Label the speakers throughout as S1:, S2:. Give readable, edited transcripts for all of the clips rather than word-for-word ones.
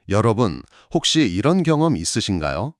S1: 여러분, 혹시 이런 경험 있으신가요?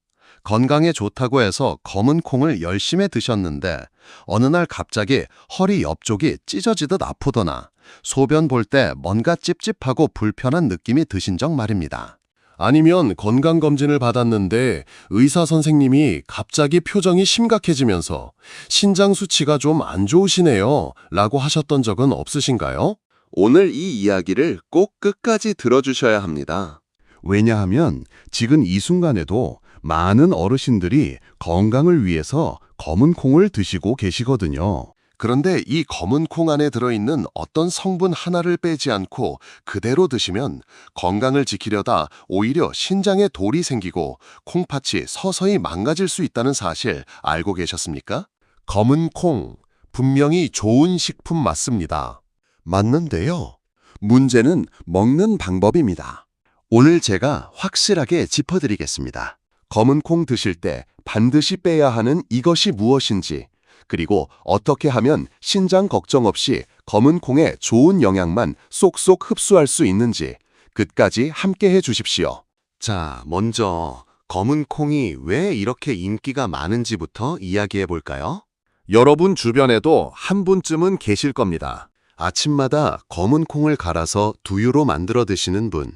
S1: 건강에 좋다고 해서 검은 콩을 열심히 드셨는데 어느 날 갑자기 허리 옆쪽이 찢어지듯 아프거나 소변 볼 때 뭔가 찝찝하고 불편한 느낌이 드신 적 말입니다. 아니면 건강검진을 받았는데 의사 선생님이 갑자기 표정이 심각해지면서 신장 수치가 좀 안 좋으시네요 라고 하셨던 적은 없으신가요? 오늘 이 이야기를 꼭 끝까지 들어주셔야 합니다. 왜냐하면 지금 이 순간에도 많은 어르신들이 건강을 위해서 검은 콩을 드시고 계시거든요. 그런데 이 검은 콩 안에 들어있는 어떤 성분 하나를 빼지 않고 그대로 드시면 건강을 지키려다 오히려 신장에 돌이 생기고 콩팥이 서서히 망가질 수 있다는 사실 알고 계셨습니까? 검은 콩, 분명히 좋은 식품 맞습니다. 맞는데요. 문제는 먹는 방법입니다. 오늘 제가 확실하게 짚어드리겠습니다. 검은 콩 드실 때 반드시 빼야 하는 이것이 무엇인지, 그리고 어떻게 하면 신장 걱정 없이 검은 콩의 좋은 영양만 쏙쏙 흡수할 수 있는지 끝까지 함께 해주십시오. 자, 먼저 검은 콩이 왜 이렇게 인기가 많은지부터 이야기해 볼까요? 여러분 주변에도 한 분쯤은 계실 겁니다. 아침마다 검은 콩을 갈아서 두유로 만들어 드시는 분,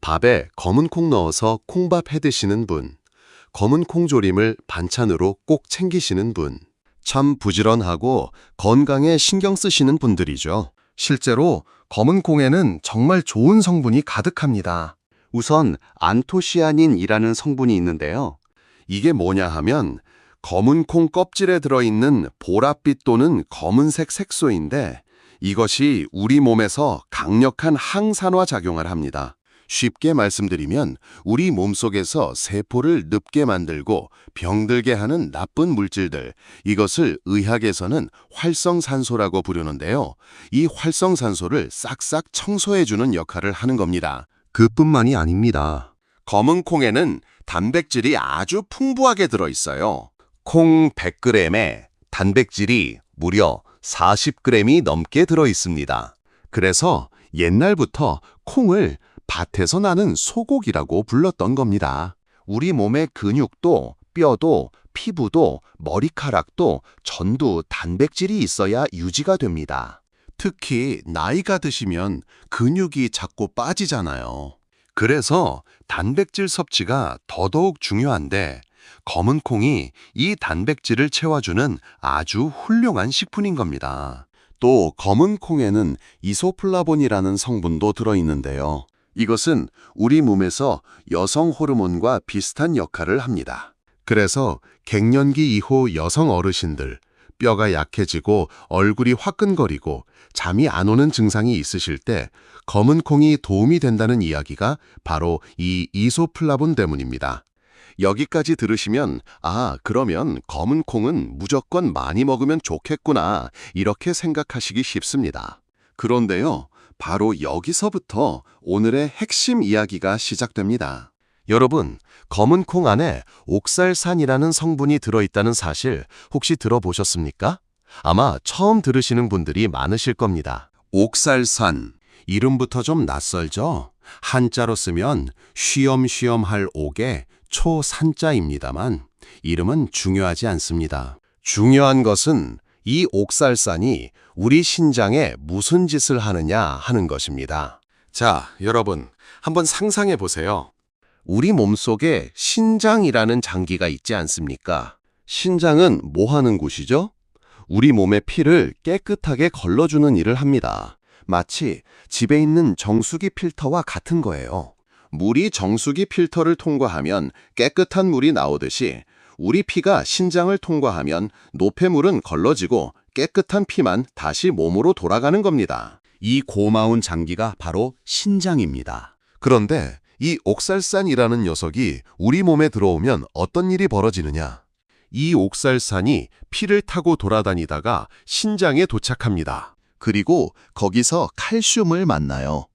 S1: 밥에 검은 콩 넣어서 콩밥 해 드시는 분, 검은 콩 조림을 반찬으로 꼭 챙기시는 분. 참 부지런하고 건강에 신경 쓰시는 분들이죠. 실제로 검은 콩에는 정말 좋은 성분이 가득합니다. 우선 안토시아닌이라는 성분이 있는데요. 이게 뭐냐 하면 검은 콩 껍질에 들어있는 보랏빛 또는 검은색 색소인데 이것이 우리 몸에서 강력한 항산화 작용을 합니다. 쉽게 말씀드리면 우리 몸속에서 세포를 늙게 만들고 병들게 하는 나쁜 물질들, 이것을 의학에서는 활성산소라고 부르는데요. 이 활성산소를 싹싹 청소해주는 역할을 하는 겁니다. 그뿐만이 아닙니다. 검은 콩에는 단백질이 아주 풍부하게 들어있어요. 콩 100g에 단백질이 무려 40g이 넘게 들어있습니다. 그래서 옛날부터 콩을 밭에서 나는 소고기라고 불렀던 겁니다. 우리 몸의 근육도, 뼈도, 피부도, 머리카락도 전부 단백질이 있어야 유지가 됩니다. 특히 나이가 드시면 근육이 자꾸 빠지잖아요. 그래서 단백질 섭취가 더더욱 중요한데 검은 콩이 이 단백질을 채워주는 아주 훌륭한 식품인 겁니다. 또 검은 콩에는 이소플라본이라는 성분도 들어있는데요. 이것은 우리 몸에서 여성 호르몬과 비슷한 역할을 합니다. 그래서 갱년기 이후 여성 어르신들, 뼈가 약해지고 얼굴이 화끈거리고 잠이 안 오는 증상이 있으실 때 검은 콩이 도움이 된다는 이야기가 바로 이 이소플라본 때문입니다. 여기까지 들으시면 그러면 검은 콩은 무조건 많이 먹으면 좋겠구나 이렇게 생각하시기 쉽습니다. 그런데요. 바로 여기서부터 오늘의 핵심 이야기가 시작됩니다. 여러분, 검은 콩 안에 옥살산이라는 성분이 들어있다는 사실 혹시 들어보셨습니까? 아마 처음 들으시는 분들이 많으실 겁니다. 옥살산, 이름부터 좀 낯설죠? 한자로 쓰면 쉬엄쉬엄 할 옥에 초산자입니다만 이름은 중요하지 않습니다. 중요한 것은 이 옥살산이 우리 신장에 무슨 짓을 하느냐 하는 것입니다. 자, 여러분, 한번 상상해 보세요. 우리 몸속에 신장이라는 장기가 있지 않습니까? 신장은 뭐 하는 곳이죠? 우리 몸의 피를 깨끗하게 걸러주는 일을 합니다. 마치 집에 있는 정수기 필터와 같은 거예요. 물이 정수기 필터를 통과하면 깨끗한 물이 나오듯이 우리 피가 신장을 통과하면 노폐물은 걸러지고 깨끗한 피만 다시 몸으로 돌아가는 겁니다. 이 고마운 장기가 바로 신장입니다. 그런데 이 옥살산이라는 녀석이 우리 몸에 들어오면 어떤 일이 벌어지느냐? 이 옥살산이 피를 타고 돌아다니다가 신장에 도착합니다. 그리고 거기서 칼슘을 만나요.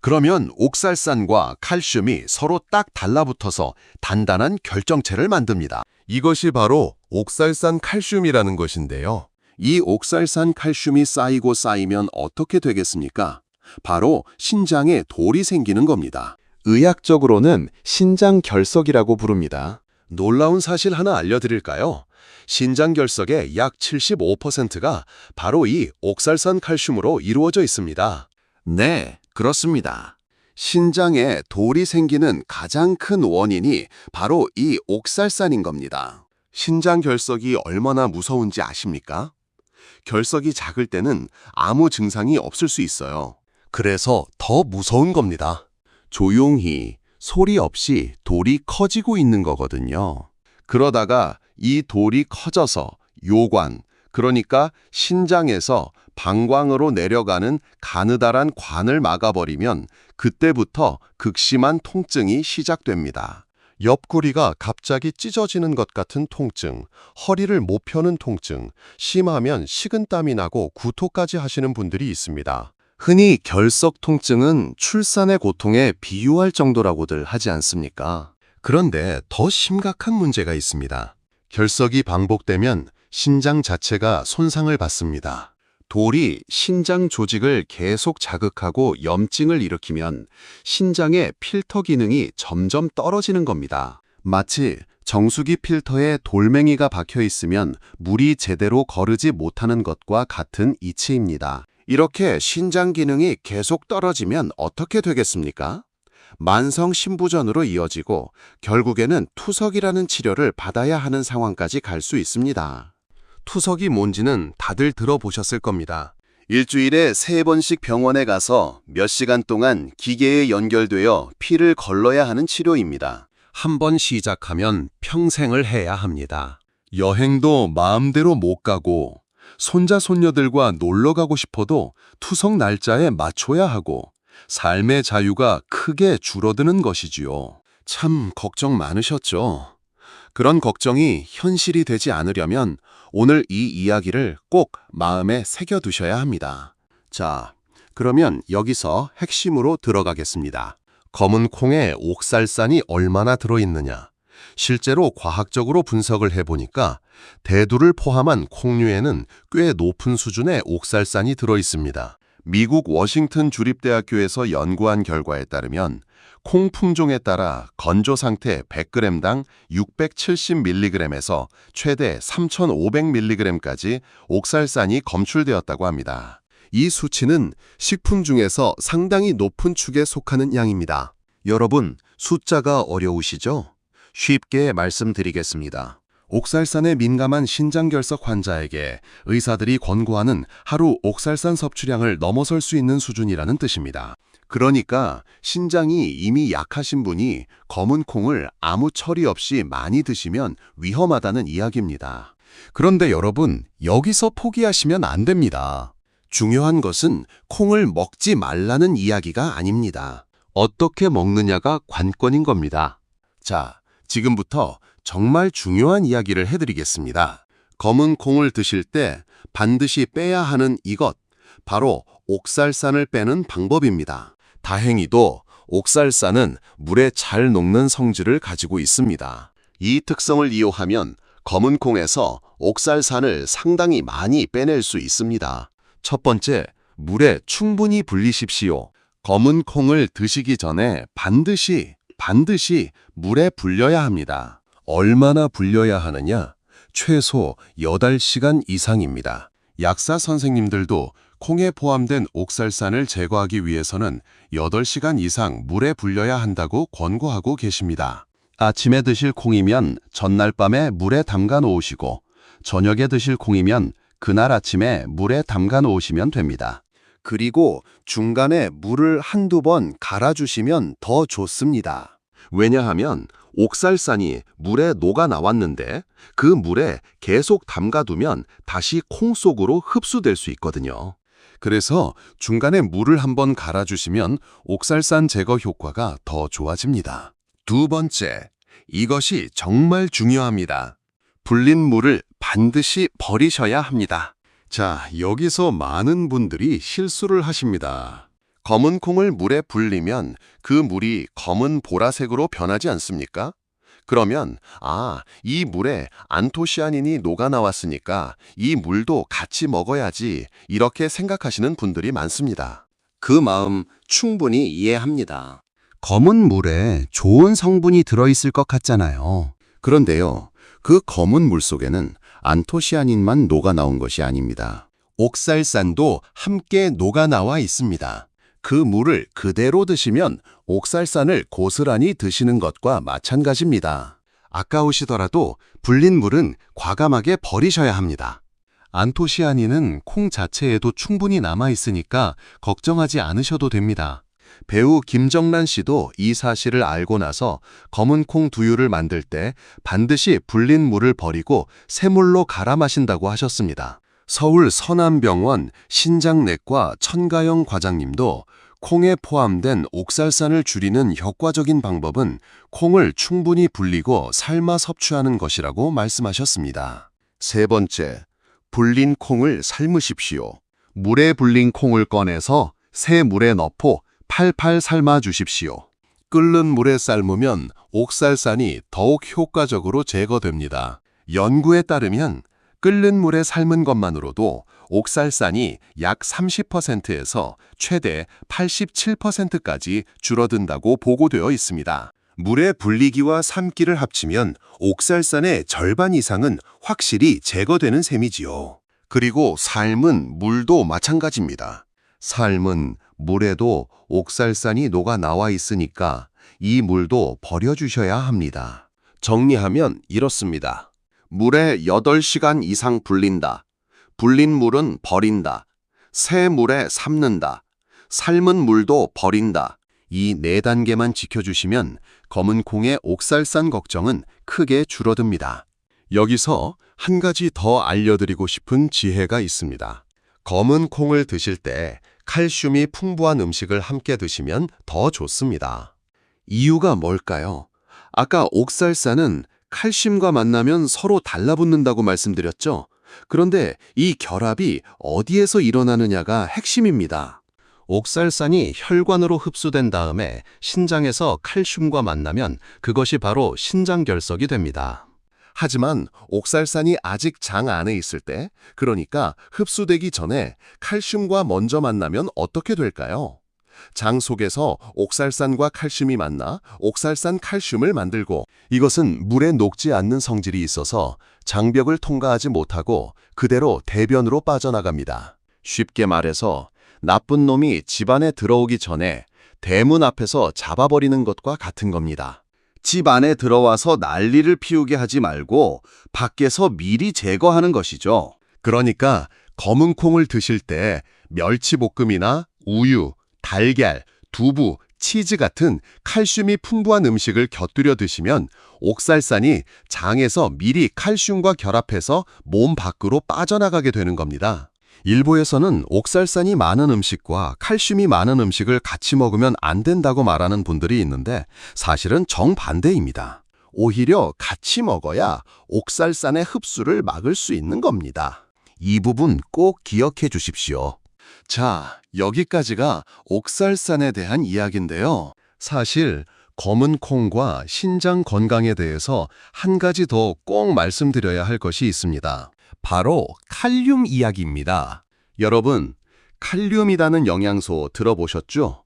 S1: 그러면 옥살산과 칼슘이 서로 딱 달라붙어서 단단한 결정체를 만듭니다. 이것이 바로 옥살산 칼슘이라는 것인데요. 이 옥살산 칼슘이 쌓이고 쌓이면 어떻게 되겠습니까? 바로 신장에 돌이 생기는 겁니다.
S2: 의학적으로는 신장결석이라고 부릅니다.
S1: 놀라운 사실 하나 알려드릴까요? 신장결석의 약 75%가 바로 이 옥살산 칼슘으로 이루어져 있습니다. 네, 그렇습니다. 신장에 돌이 생기는 가장 큰 원인이 바로 이 옥살산인 겁니다. 신장결석이 얼마나 무서운지 아십니까? 결석이 작을 때는 아무 증상이 없을 수 있어요. 그래서 더 무서운 겁니다. 조용히 소리 없이 돌이 커지고 있는 거거든요. 그러다가 이 돌이 커져서 요관, 그러니까 신장에서 방광으로 내려가는 가느다란 관을 막아버리면 그때부터 극심한 통증이 시작됩니다. 옆구리가 갑자기 찢어지는 것 같은 통증, 허리를 못 펴는 통증, 심하면 식은땀이 나고 구토까지 하시는 분들이 있습니다. 흔히 결석 통증은 출산의 고통에 비유할 정도라고들 하지 않습니까? 그런데 더 심각한 문제가 있습니다. 결석이 반복되면 신장 자체가 손상을 받습니다. 돌이 신장 조직을 계속 자극하고 염증을 일으키면 신장의 필터 기능이 점점 떨어지는 겁니다. 마치 정수기 필터에 돌멩이가 박혀 있으면 물이 제대로 거르지 못하는 것과 같은 이치입니다. 이렇게 신장 기능이 계속 떨어지면 어떻게 되겠습니까? 만성 신부전으로 이어지고 결국에는 투석이라는 치료를 받아야 하는 상황까지 갈 수 있습니다. 투석이 뭔지는 다들 들어보셨을 겁니다. 일주일에 3번씩 병원에 가서 몇 시간 동안 기계에 연결되어 피를 걸러야 하는 치료입니다. 한 번 시작하면 평생을 해야 합니다. 여행도 마음대로 못 가고 손자 손녀들과 놀러 가고 싶어도 투석 날짜에 맞춰야 하고 삶의 자유가 크게 줄어드는 것이지요. 참 걱정 많으셨죠? 그런 걱정이 현실이 되지 않으려면 오늘 이 이야기를 꼭 마음에 새겨두셔야 합니다. 자, 그러면 여기서 핵심으로 들어가겠습니다. 검은 콩에 옥살산이 얼마나 들어있느냐? 실제로 과학적으로 분석을 해보니까 대두를 포함한 콩류에는 꽤 높은 수준의 옥살산이 들어있습니다. 미국 워싱턴 주립대학교에서 연구한 결과에 따르면 콩 품종에 따라 건조 상태 100g당 670mg에서 최대 3,500mg까지 옥살산이 검출되었다고 합니다. 이 수치는 식품 중에서 상당히 높은 축에 속하는 양입니다. 여러분, 숫자가 어려우시죠? 쉽게 말씀드리겠습니다. 옥살산에 민감한 신장결석 환자에게 의사들이 권고하는 하루 옥살산 섭취량을 넘어설 수 있는 수준이라는 뜻입니다. 그러니까 신장이 이미 약하신 분이 검은 콩을 아무 처리 없이 많이 드시면 위험하다는 이야기입니다. 그런데 여러분, 여기서 포기하시면 안 됩니다. 중요한 것은 콩을 먹지 말라는 이야기가 아닙니다. 어떻게 먹느냐가 관건인 겁니다. 자, 지금부터 정말 중요한 이야기를 해드리겠습니다. 검은 콩을 드실 때 반드시 빼야 하는 이것, 바로 옥살산을 빼는 방법입니다. 다행히도 옥살산은 물에 잘 녹는 성질을 가지고 있습니다. 이 특성을 이용하면 검은 콩에서 옥살산을 상당히 많이 빼낼 수 있습니다. 첫 번째, 물에 충분히 불리십시오. 검은 콩을 드시기 전에 반드시 물에 불려야 합니다. 얼마나 불려야 하느냐? 최소 8시간 이상입니다. 약사 선생님들도 콩에 포함된 옥살산을 제거하기 위해서는 8시간 이상 물에 불려야 한다고 권고하고 계십니다. 아침에 드실 콩이면 전날 밤에 물에 담가 놓으시고 저녁에 드실 콩이면 그날 아침에 물에 담가 놓으시면 됩니다. 그리고 중간에 물을 한두 번 갈아주시면 더 좋습니다. 왜냐하면 옥살산이 물에 녹아 나왔는데 그 물에 계속 담가두면 다시 콩 속으로 흡수될 수 있거든요. 그래서 중간에 물을 한번 갈아주시면 옥살산 제거 효과가 더 좋아집니다. 두 번째, 이것이 정말 중요합니다. 불린 물을 반드시 버리셔야 합니다. 자, 여기서 많은 분들이 실수를 하십니다. 검은 콩을 물에 불리면 그 물이 검은 보라색으로 변하지 않습니까? 그러면 이 물에 안토시아닌이 녹아 나왔으니까 이 물도 같이 먹어야지 이렇게 생각하시는 분들이 많습니다. 그 마음 충분히 이해합니다. 검은 물에 좋은 성분이 들어있을 것 같잖아요.
S2: 그런데요, 그 검은 물 속에는 안토시아닌만 녹아나온 것이 아닙니다.
S1: 옥살산도 함께 녹아나와 있습니다. 그 물을 그대로 드시면 옥살산을 고스란히 드시는 것과 마찬가지입니다. 아까우시더라도 불린 물은 과감하게 버리셔야 합니다. 안토시아닌은 콩 자체에도 충분히 남아 있으니까 걱정하지 않으셔도 됩니다. 배우 김정란 씨도 이 사실을 알고 나서 검은 콩 두유를 만들 때 반드시 불린 물을 버리고 새물로 갈아 마신다고 하셨습니다. 서울 서남병원 신장내과 천가영 과장님도 콩에 포함된 옥살산을 줄이는 효과적인 방법은 콩을 충분히 불리고 삶아 섭취하는 것이라고 말씀하셨습니다. 세 번째, 불린 콩을 삶으십시오. 물에 불린 콩을 꺼내서 새 물에 넣고 팔팔 삶아 주십시오. 끓는 물에 삶으면 옥살산이 더욱 효과적으로 제거됩니다. 연구에 따르면 끓는 물에 삶은 것만으로도 옥살산이 약 30%에서 최대 87%까지 줄어든다고 보고되어 있습니다. 물의 불리기와 삶기를 합치면 옥살산의 절반 이상은 확실히 제거되는 셈이지요. 그리고 삶은 물도 마찬가지입니다. 삶은 물에도 옥살산이 녹아 나와 있으니까 이 물도 버려주셔야 합니다. 정리하면 이렇습니다. 물에 8시간 이상 불린다. 불린 물은 버린다. 새 물에 삶는다. 삶은 물도 버린다. 이 4단계만 지켜주시면 검은 콩의 옥살산 걱정은 크게 줄어듭니다. 여기서 한 가지 더 알려드리고 싶은 지혜가 있습니다. 검은 콩을 드실 때 칼슘이 풍부한 음식을 함께 드시면 더 좋습니다. 이유가 뭘까요? 아까 옥살산은 칼슘과 만나면 서로 달라붙는다고 말씀드렸죠? 그런데 이 결합이 어디에서 일어나느냐가 핵심입니다. 옥살산이 혈관으로 흡수된 다음에 신장에서 칼슘과 만나면 그것이 바로 신장결석이 됩니다. 하지만 옥살산이 아직 장 안에 있을 때, 그러니까 흡수되기 전에 칼슘과 먼저 만나면 어떻게 될까요? 장 속에서 옥살산과 칼슘이 만나 옥살산 칼슘을 만들고, 이것은 물에 녹지 않는 성질이 있어서 장벽을 통과하지 못하고 그대로 대변으로 빠져나갑니다. 쉽게 말해서 나쁜 놈이 집 안에 들어오기 전에 대문 앞에서 잡아버리는 것과 같은 겁니다. 집 안에 들어와서 난리를 피우게 하지 말고 밖에서 미리 제거하는 것이죠. 그러니까 검은 콩을 드실 때 멸치볶음이나 우유, 달걀, 두부, 치즈 같은 칼슘이 풍부한 음식을 곁들여 드시면 옥살산이 장에서 미리 칼슘과 결합해서 몸 밖으로 빠져나가게 되는 겁니다. 일부에서는 옥살산이 많은 음식과 칼슘이 많은 음식을 같이 먹으면 안 된다고 말하는 분들이 있는데 사실은 정반대입니다. 오히려 같이 먹어야 옥살산의 흡수를 막을 수 있는 겁니다. 이 부분 꼭 기억해 주십시오. 자, 여기까지가 옥살산에 대한 이야기인데요. 사실 검은 콩과 신장 건강에 대해서 한 가지 더 꼭 말씀드려야 할 것이 있습니다. 바로 칼륨 이야기입니다. 여러분, 칼륨이라는 영양소 들어보셨죠?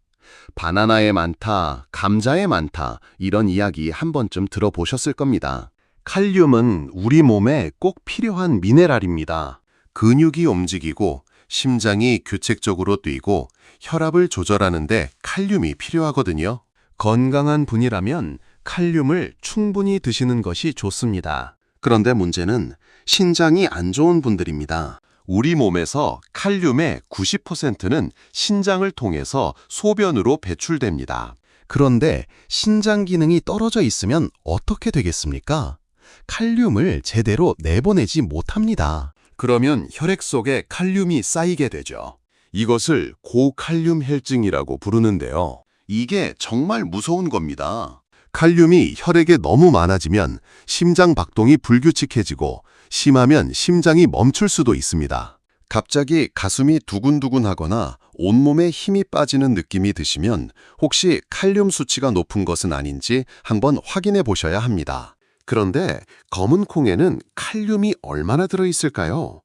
S1: 바나나에 많다, 감자에 많다, 이런 이야기 한 번쯤 들어보셨을 겁니다. 칼륨은 우리 몸에 꼭 필요한 미네랄입니다. 근육이 움직이고 심장이 규칙적으로 뛰고 혈압을 조절하는데 칼륨이 필요하거든요. 건강한 분이라면 칼륨을 충분히 드시는 것이 좋습니다. 그런데 문제는 신장이 안 좋은 분들입니다. 우리 몸에서 칼륨의 90%는 신장을 통해서 소변으로 배출됩니다. 그런데 신장 기능이 떨어져 있으면 어떻게 되겠습니까? 칼륨을 제대로 내보내지 못합니다. 그러면 혈액 속에 칼륨이 쌓이게 되죠. 이것을 고칼륨 혈증이라고 부르는데요. 이게 정말 무서운 겁니다. 칼륨이 혈액에 너무 많아지면 심장 박동이 불규칙해지고 심하면 심장이 멈출 수도 있습니다. 갑자기 가슴이 두근두근하거나 온몸에 힘이 빠지는 느낌이 드시면 혹시 칼륨 수치가 높은 것은 아닌지 한번 확인해 보셔야 합니다. 그런데 검은 콩에는 칼륨이 얼마나 들어있을까요?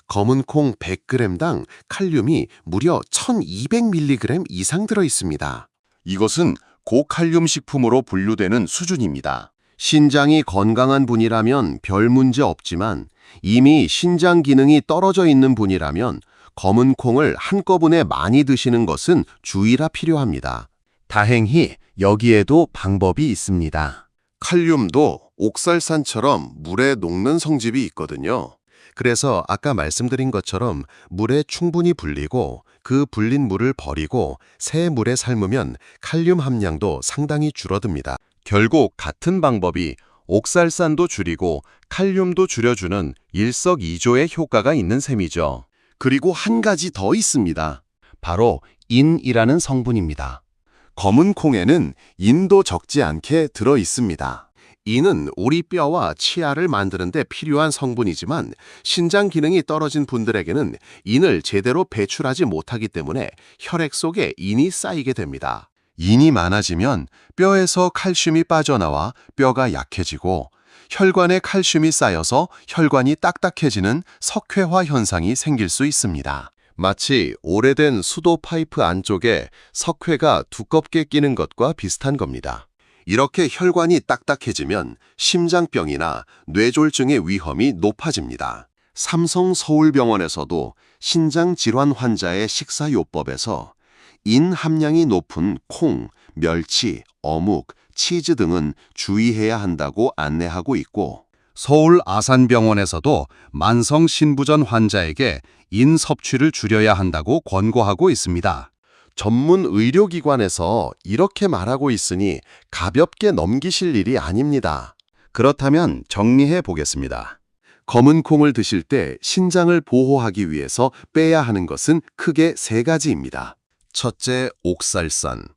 S1: 검은 콩 100g당 칼륨이 무려 1200mg 이상 들어있습니다. 이것은
S2: 고칼륨 식품으로 분류되는 수준입니다.
S1: 신장이 건강한 분이라면 별 문제 없지만 이미 신장 기능이 떨어져 있는 분이라면 검은 콩을 한꺼번에 많이 드시는 것은 주의가 필요합니다. 다행히 여기에도 방법이 있습니다. 칼륨도 옥살산처럼 물에 녹는 성질이 있거든요. 그래서 아까 말씀드린 것처럼 물에 충분히 불리고 그 불린 물을 버리고 새 물에 삶으면 칼륨 함량도 상당히 줄어듭니다. 결국 같은 방법이 옥살산도 줄이고 칼륨도 줄여주는 일석이조의 효과가 있는 셈이죠. 그리고 한 가지 더 있습니다. 바로 인이라는 성분입니다. 검은 콩에는 인도 적지 않게 들어 있습니다. 인은 우리 뼈와 치아를 만드는 데 필요한 성분이지만 신장 기능이 떨어진 분들에게는 인을 제대로 배출하지 못하기 때문에 혈액 속에 인이 쌓이게 됩니다. 인이 많아지면 뼈에서 칼슘이 빠져나와 뼈가 약해지고 혈관에 칼슘이 쌓여서 혈관이 딱딱해지는 석회화 현상이 생길 수 있습니다. 마치 오래된 수도 파이프 안쪽에 석회가 두껍게 끼는 것과 비슷한 겁니다. 이렇게 혈관이 딱딱해지면 심장병이나 뇌졸중의 위험이 높아집니다. 삼성 서울병원에서도 신장질환 환자의 식사요법에서 인 함량이 높은 콩, 멸치, 어묵, 치즈 등은 주의해야 한다고 안내하고 있고 서울 아산병원에서도 만성 신부전 환자에게 인 섭취를 줄여야 한다고 권고하고 있습니다. 전문 의료기관에서 이렇게 말하고 있으니 가볍게 넘기실 일이 아닙니다. 그렇다면 정리해 보겠습니다. 검은 콩을 드실 때 신장을 보호하기 위해서 빼야 하는 것은 크게 세 가지입니다. 첫째, 옥살산.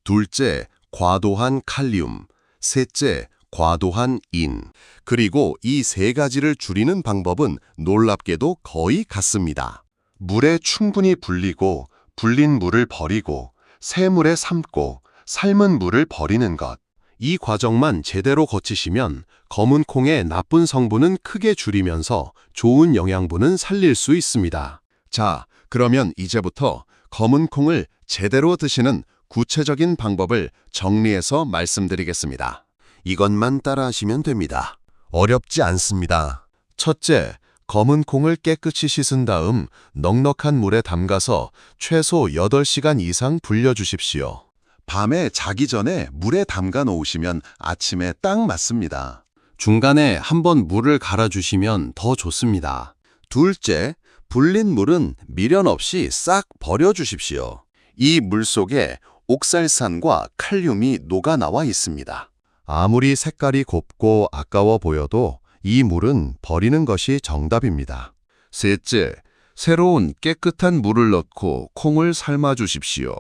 S1: 둘째, 과도한 칼륨. 셋째, 과도한 인. 그리고 이 세 가지를 줄이는 방법은 놀랍게도 거의 같습니다. 물에 충분히 불리고 불린 물을 버리고 새 물에 삶고 삶은 물을 버리는 것. 이 과정만 제대로 거치시면 검은 콩의 나쁜 성분은 크게 줄이면서 좋은 영양분은 살릴 수 있습니다. 자, 그러면 이제부터 검은 콩을 제대로 드시는 구체적인 방법을 정리해서 말씀드리겠습니다. 이것만 따라하시면 됩니다. 어렵지 않습니다. 첫째, 검은 콩을 깨끗이 씻은 다음 넉넉한 물에 담가서 최소 8시간 이상 불려주십시오. 밤에 자기 전에 물에 담가 놓으시면 아침에 딱 맞습니다. 중간에 한번 물을 갈아주시면 더 좋습니다. 둘째, 불린 물은 미련 없이 싹 버려주십시오. 이 물 속에 옥살산과 칼륨이 녹아나와 있습니다. 아무리 색깔이 곱고 아까워 보여도 이 물은 버리는 것이 정답입니다. 셋째, 새로운 깨끗한 물을 넣고 콩을 삶아주십시오.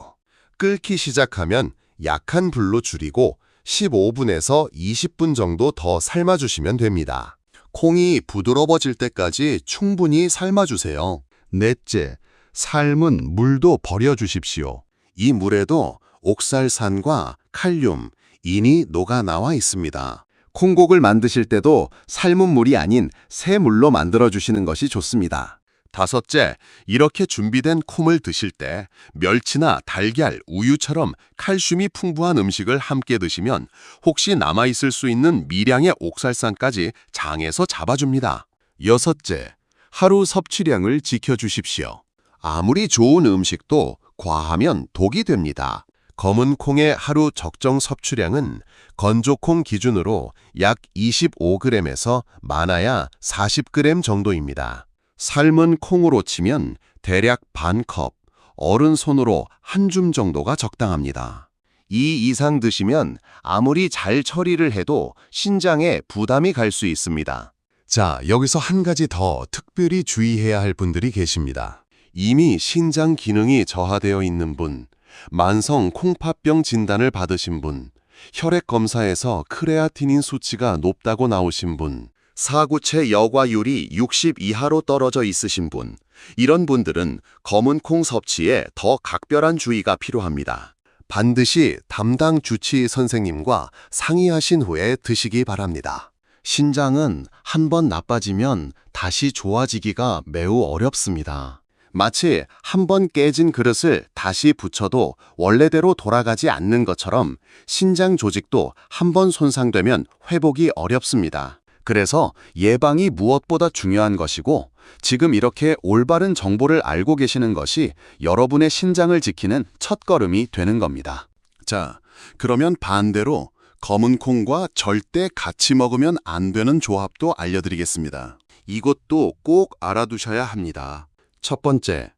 S1: 끓기 시작하면 약한 불로 줄이고 15분에서 20분 정도 더 삶아주시면 됩니다. 콩이 부드러워질 때까지 충분히 삶아주세요. 넷째, 삶은 물도 버려주십시오. 이 물에도 옥살산과 칼륨, 인이 녹아나와 있습니다. 콩국을 만드실 때도 삶은 물이 아닌 새 물로 만들어주시는 것이 좋습니다. 다섯째, 이렇게 준비된 콩을 드실 때 멸치나 달걀, 우유처럼 칼슘이 풍부한 음식을 함께 드시면 혹시 남아있을 수 있는 미량의 옥살산까지 장에서 잡아줍니다. 여섯째, 하루 섭취량을 지켜주십시오. 아무리 좋은 음식도 과하면 독이 됩니다. 검은 콩의 하루 적정 섭취량은 건조콩 기준으로 약 25g에서 많아야 40g 정도입니다. 삶은 콩으로 치면 대략 반 컵, 어른 손으로 한 줌 정도가 적당합니다. 이 이상 드시면 아무리 잘 처리를 해도 신장에 부담이 갈 수 있습니다. 자, 여기서 한 가지 더 특별히 주의해야 할 분들이 계십니다. 이미 신장 기능이 저하되어 있는 분, 만성 콩팥병 진단을 받으신 분, 혈액 검사에서 크레아티닌 수치가 높다고 나오신 분, 사구체 여과율이 60 이하로 떨어져 있으신 분, 이런 분들은 검은 콩 섭취에 더 각별한 주의가 필요합니다. 반드시 담당 주치의 선생님과 상의하신 후에 드시기 바랍니다. 신장은 한번 나빠지면 다시 좋아지기가 매우 어렵습니다. 마치 한 번 깨진 그릇을 다시 붙여도 원래대로 돌아가지 않는 것처럼 신장 조직도 한 번 손상되면 회복이 어렵습니다.
S2: 그래서 예방이 무엇보다 중요한 것이고 지금 이렇게 올바른 정보를 알고 계시는 것이 여러분의 신장을 지키는 첫걸음이 되는 겁니다.
S1: 자, 그러면 반대로 검은 콩과 절대 같이 먹으면 안 되는 조합도 알려드리겠습니다. 이것도 꼭 알아두셔야 합니다. 첫 번째,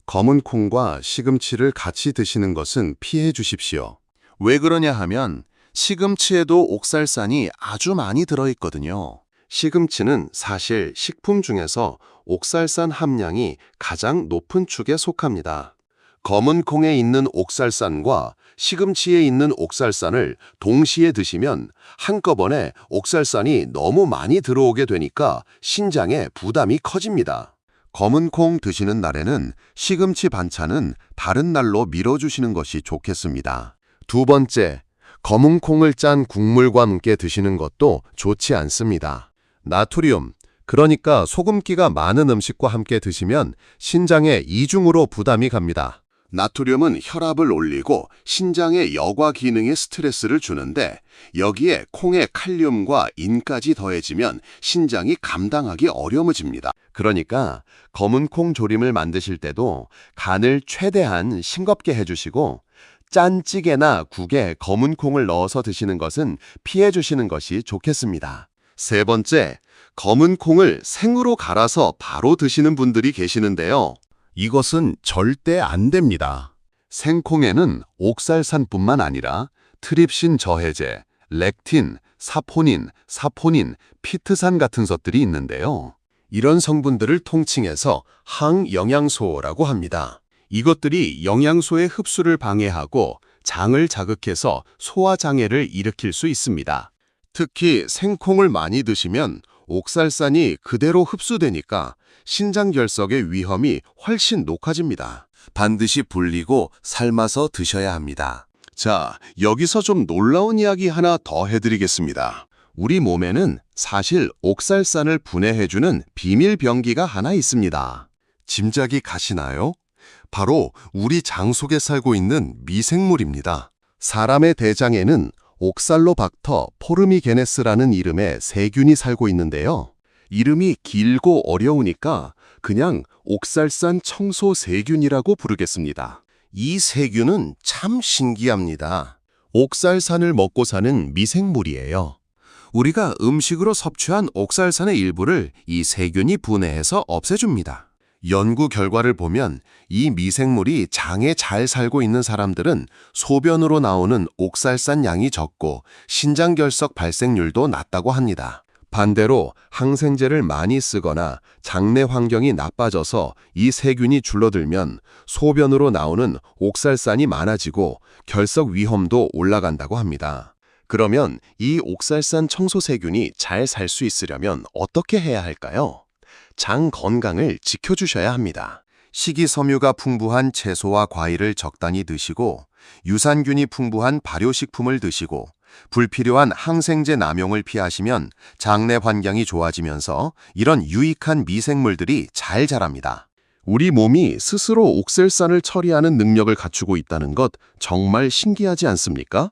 S1: 검은 콩과 시금치를 같이 드시는 것은 피해 주십시오. 왜 그러냐 하면 시금치에도 옥살산이 아주 많이 들어있거든요. 시금치는 사실 식품 중에서 옥살산 함량이 가장 높은 축에 속합니다. 검은 콩에 있는 옥살산과 시금치에 있는 옥살산을 동시에 드시면 한꺼번에 옥살산이 너무 많이 들어오게 되니까 신장에 부담이 커집니다. 검은 콩 드시는 날에는 시금치 반찬은 다른 날로 미뤄주시는 것이 좋겠습니다. 두 번째, 검은 콩을 짠 국물과 함께 드시는 것도 좋지 않습니다. 나트륨, 그러니까 소금기가 많은 음식과 함께 드시면 신장에 이중으로 부담이 갑니다. 나트륨은 혈압을 올리고 신장의 여과 기능에 스트레스를 주는데 여기에 콩의 칼륨과 인까지 더해지면 신장이 감당하기 어려워집니다. 그러니까 검은 콩 조림을 만드실 때도 간을 최대한 싱겁게 해주시고 짠 찌개나 국에 검은 콩을 넣어서 드시는 것은 피해 주시는 것이 좋겠습니다. 세 번째, 검은 콩을 생으로 갈아서 바로 드시는 분들이 계시는데요. 이것은 절대 안 됩니다. 생콩에는 옥살산뿐만 아니라 트립신 저해제, 렉틴, 사포닌, 피트산 같은 것들이 있는데요. 이런 성분들을 통칭해서 항영양소라고 합니다. 이것들이 영양소의 흡수를 방해하고 장을 자극해서 소화장애를 일으킬 수 있습니다. 특히 생콩을 많이 드시면 옥살산이 그대로 흡수되니까 신장결석의 위험이 훨씬 높아집니다. 반드시 불리고 삶아서 드셔야 합니다. 자, 여기서 좀 놀라운 이야기 하나 더 해드리겠습니다. 우리 몸에는 사실 옥살산을 분해해주는 비밀 병기가 하나 있습니다. 짐작이 가시나요? 바로 우리 장 속에 살고 있는 미생물입니다. 사람의 대장에는 옥살로박터 포르미게네스라는 이름의 세균이 살고 있는데요. 이름이 길고 어려우니까 그냥 옥살산 청소 세균이라고 부르겠습니다. 이 세균은 참 신기합니다. 옥살산을 먹고 사는 미생물이에요. 우리가 음식으로 섭취한 옥살산의 일부를 이 세균이 분해해서 없애줍니다. 연구 결과를 보면 이 미생물이 장에 잘 살고 있는 사람들은 소변으로 나오는 옥살산 양이 적고 신장결석 발생률도 낮다고 합니다. 반대로 항생제를 많이 쓰거나 장내 환경이 나빠져서 이 세균이 줄어들면 소변으로 나오는 옥살산이 많아지고 결석 위험도 올라간다고 합니다. 그러면 이 옥살산 청소세균이 잘 살 수 있으려면 어떻게 해야 할까요? 장 건강을 지켜주셔야 합니다. 식이섬유가 풍부한 채소와 과일을 적당히 드시고 유산균이 풍부한 발효식품을 드시고 불필요한 항생제 남용을 피하시면 장내 환경이 좋아지면서 이런 유익한 미생물들이 잘 자랍니다. 우리 몸이 스스로 옥살산을 처리하는 능력을 갖추고 있다는 것 정말 신기하지 않습니까?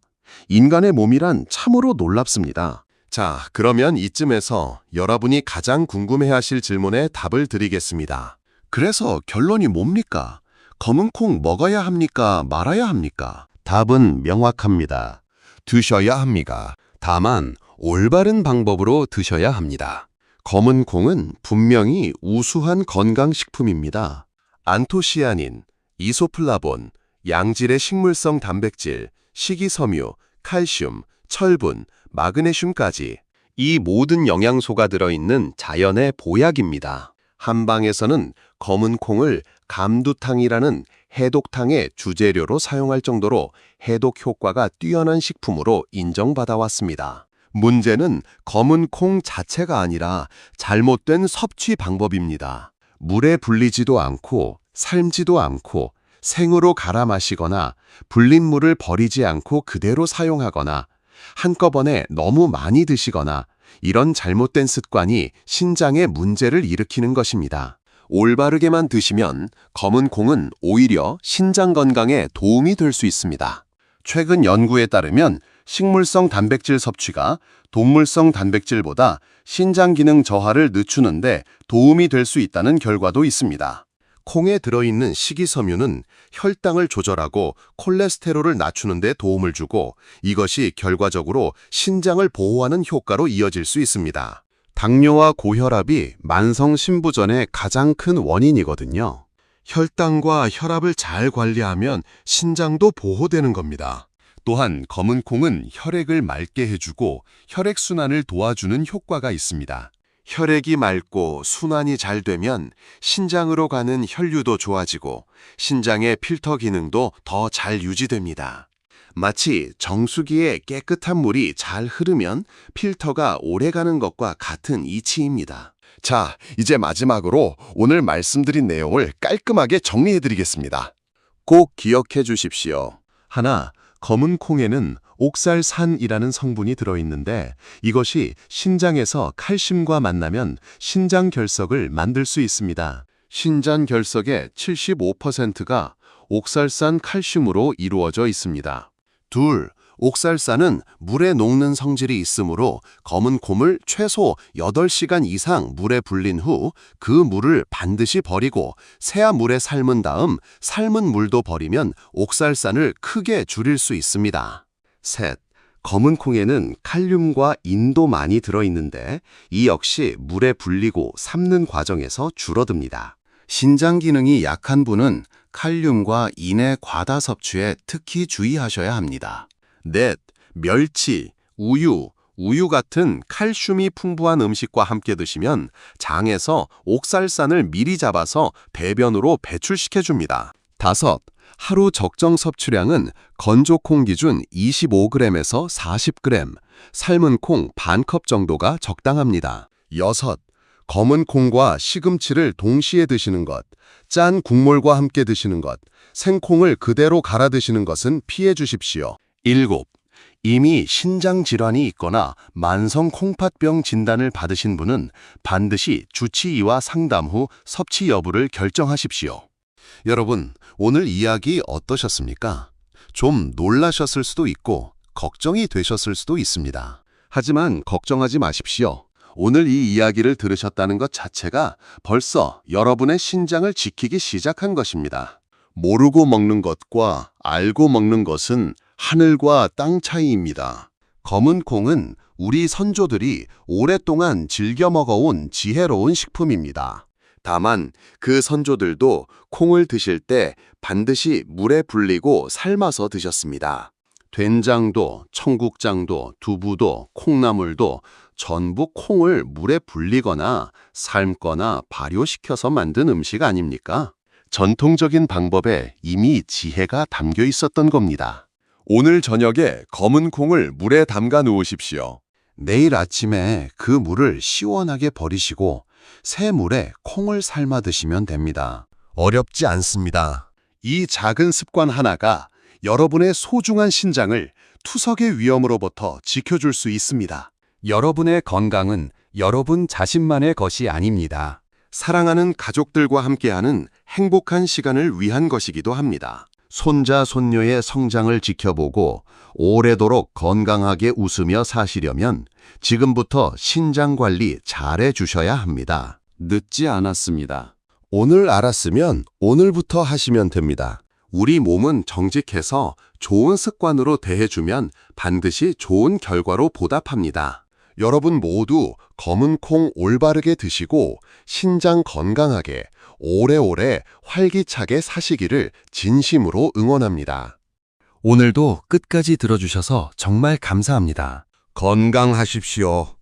S1: 인간의 몸이란 참으로 놀랍습니다. 자, 그러면 이쯤에서 여러분이 가장 궁금해하실 질문에 답을 드리겠습니다. 그래서 결론이 뭡니까? 검은 콩 먹어야 합니까? 말아야 합니까? 답은 명확합니다. 드셔야 합니다. 다만 올바른 방법으로 드셔야 합니다. 검은 콩은 분명히 우수한 건강식품입니다. 안토시아닌, 이소플라본, 양질의 식물성 단백질, 식이섬유, 칼슘, 철분, 마그네슘까지 이 모든 영양소가 들어있는 자연의 보약입니다. 한방에서는 검은 콩을 감두탕이라는 해독탕의 주재료로 사용할 정도로 해독 효과가 뛰어난 식품으로 인정받아 왔습니다. 문제는 검은 콩 자체가 아니라 잘못된 섭취 방법입니다. 물에 불리지도 않고 삶지도 않고 생으로 갈아 마시거나 불린 물을 버리지 않고 그대로 사용하거나 한꺼번에 너무 많이 드시거나 이런 잘못된 습관이 신장에 문제를 일으키는 것입니다. 올바르게만 드시면 검은 콩은 오히려 신장 건강에 도움이 될 수 있습니다. 최근 연구에 따르면 식물성 단백질 섭취가 동물성 단백질보다 신장 기능 저하를 늦추는데 도움이 될 수 있다는 결과도 있습니다. 콩에 들어있는 식이섬유는 혈당을 조절하고 콜레스테롤을 낮추는 데 도움을 주고 이것이 결과적으로 신장을 보호하는 효과로 이어질 수 있습니다.
S2: 당뇨와 고혈압이 만성 신부전의 가장 큰 원인이거든요.
S1: 혈당과 혈압을 잘 관리하면 신장도 보호되는 겁니다. 또한 검은 콩은 혈액을 맑게 해주고 혈액순환을 도와주는 효과가 있습니다. 혈액이 맑고 순환이 잘 되면 신장으로 가는 혈류도 좋아지고 신장의 필터 기능도 더 잘 유지됩니다. 마치 정수기에 깨끗한 물이 잘 흐르면 필터가 오래 가는 것과 같은 이치입니다. 자, 이제 마지막으로 오늘 말씀드린 내용을 깔끔하게 정리해드리겠습니다. 꼭 기억해 주십시오. 하나, 검은 콩에는 옥살산이라는 성분이 들어있는데 이것이 신장에서 칼슘과 만나면 신장 결석을 만들 수 있습니다. 신장 결석의 75%가 옥살산 칼슘으로 이루어져 있습니다. 둘, 옥살산은 물에 녹는 성질이 있으므로 검은 콩을 최소 8시간 이상 물에 불린 후 그 물을 반드시 버리고 새아 물에 삶은 다음 삶은 물도 버리면 옥살산을 크게 줄일 수 있습니다. 셋, 검은 콩에는 칼륨과 인도 많이 들어있는데 이 역시 물에 불리고 삶는 과정에서 줄어듭니다. 신장 기능이 약한 분은 칼륨과 인의 과다 섭취에 특히 주의하셔야 합니다. 넷, 멸치, 우유 같은 칼슘이 풍부한 음식과 함께 드시면 장에서 옥살산을 미리 잡아서 배변으로 배출시켜줍니다. 다섯, 하루 적정 섭취량은 건조 콩 기준 25g에서 40g, 삶은 콩 반컵 정도가 적당합니다. 여섯, 검은 콩과 시금치를 동시에 드시는 것, 짠 국물과 함께 드시는 것, 생콩을 그대로 갈아 드시는 것은 피해 주십시오. 일곱, 이미 신장 질환이 있거나 만성 콩팥병 진단을 받으신 분은 반드시 주치의와 상담 후 섭취 여부를 결정하십시오. 여러분, 오늘 이야기 어떠셨습니까? 좀 놀라셨을 수도 있고 걱정이 되셨을 수도 있습니다. 하지만 걱정하지 마십시오. 오늘 이 이야기를 들으셨다는 것 자체가 벌써 여러분의 신장을 지키기 시작한 것입니다. 모르고 먹는 것과 알고 먹는 것은 하늘과 땅 차이입니다. 검은 콩은 우리 선조들이 오랫동안 즐겨 먹어온 지혜로운 식품입니다. 다만 그 선조들도 콩을 드실 때 반드시 물에 불리고 삶아서 드셨습니다. 된장도, 청국장도, 두부도, 콩나물도 전부 콩을 물에 불리거나 삶거나 발효시켜서 만든 음식 아닙니까? 전통적인 방법에 이미 지혜가 담겨 있었던 겁니다. 오늘 저녁에 검은 콩을 물에 담가 놓으십시오. 내일 아침에 그 물을 시원하게 버리시고 새 물에 콩을 삶아 드시면 됩니다. 어렵지 않습니다. 이 작은 습관 하나가 여러분의 소중한 신장을 투석의 위험으로부터 지켜줄 수 있습니다.
S2: 여러분의 건강은 여러분 자신만의 것이 아닙니다.
S1: 사랑하는 가족들과 함께하는 행복한 시간을 위한 것이기도 합니다. 손자, 손녀의 성장을 지켜보고 오래도록 건강하게 웃으며 사시려면 지금부터 신장 관리 잘해 주셔야 합니다.
S2: 늦지 않았습니다.
S1: 오늘 알았으면 오늘부터 하시면 됩니다. 우리 몸은 정직해서 좋은 습관으로 대해주면 반드시 좋은 결과로 보답합니다. 여러분 모두 검은 콩 올바르게 드시고 신장 건강하게 오래오래 활기차게 사시기를 진심으로 응원합니다.
S2: 오늘도 끝까지 들어주셔서 정말 감사합니다.
S1: 건강하십시오.